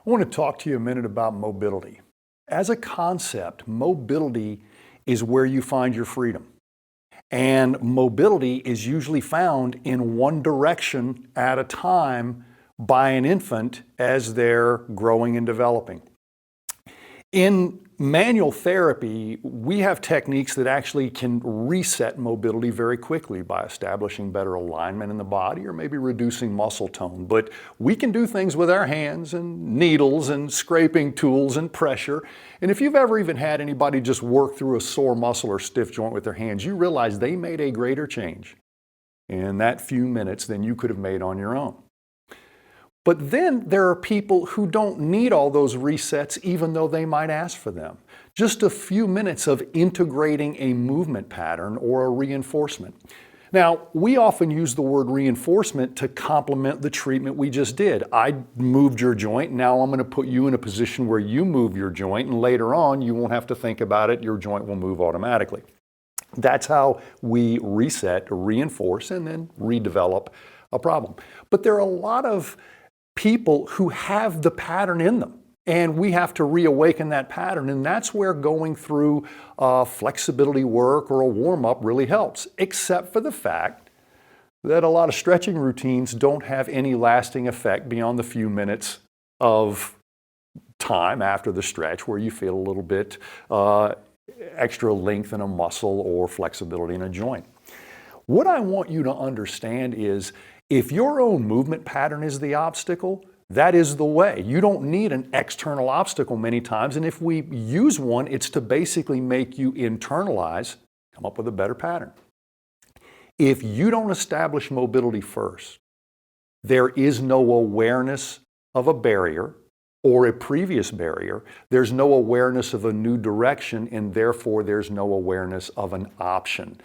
I want to talk to you a minute about mobility. As a concept, mobility is where you find your freedom. And mobility is usually found in one direction at a time by an infant as they're growing and developing. In manual therapy, we have techniques that actually can reset mobility very quickly by establishing better alignment in the body or maybe reducing muscle tone. But we can do things with our hands and needles and scraping tools and pressure. And if you've ever even had anybody just work through a sore muscle or stiff joint with their hands, you realize they made a greater change in that few minutes than you could have made on your own. But then there are people who don't need all those resets even though they might ask for them. Just a few minutes of integrating a movement pattern or a reinforcement. Now, we often use the word reinforcement to complement the treatment we just did. I moved your joint, now I'm going to put you in a position where you move your joint, and later on you won't have to think about it, your joint will move automatically. That's how we reset, reinforce, and then redevelop a problem. But there are a lot of people who have the pattern in them, and we have to reawaken that pattern, and that's where going through flexibility work or a warm-up really helps, except for the fact that a lot of stretching routines don't have any lasting effect beyond the few minutes of time after the stretch where you feel a little bit extra length in a muscle or flexibility in a joint. What I want you to understand is if your own movement pattern is the obstacle, that is the way. You don't need an external obstacle many times, and if we use one, it's to basically make you internalize, come up with a better pattern. If you don't establish mobility first, there is no awareness of a barrier or a previous barrier. There's no awareness of a new direction, and therefore there's no awareness of an option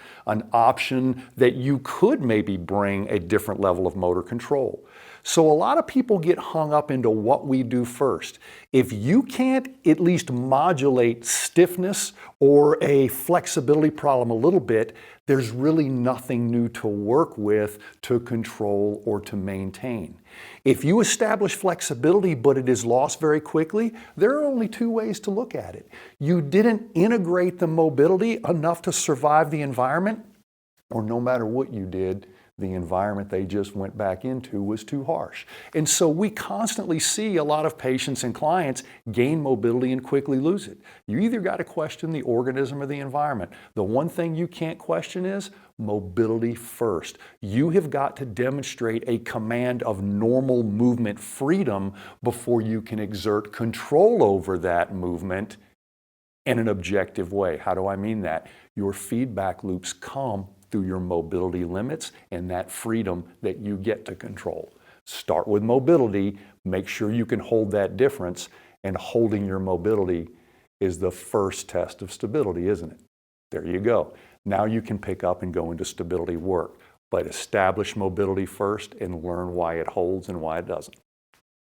that you could maybe bring a different level of motor control. So a lot of people get hung up into what we do first. If you can't at least modulate stiffness or a flexibility problem a little bit, there's really nothing new to work with, to control, or to maintain. If you establish flexibility but it is lost very quickly, there are only two ways to look at it. You didn't integrate the mobility enough to survive the environment, or no matter what you did, the environment they just went back into was too harsh. And so we constantly see a lot of patients and clients gain mobility and quickly lose it. You either got to question the organism or the environment. The one thing you can't question is mobility first. You have got to demonstrate a command of normal movement freedom before you can exert control over that movement in an objective way. How do I mean that? Your feedback loops come through your mobility limits and that freedom that you get to control. Start with mobility, make sure you can hold that difference, and holding your mobility is the first test of stability, isn't it? There you go. Now you can pick up and go into stability work, but establish mobility first and learn why it holds and why it doesn't.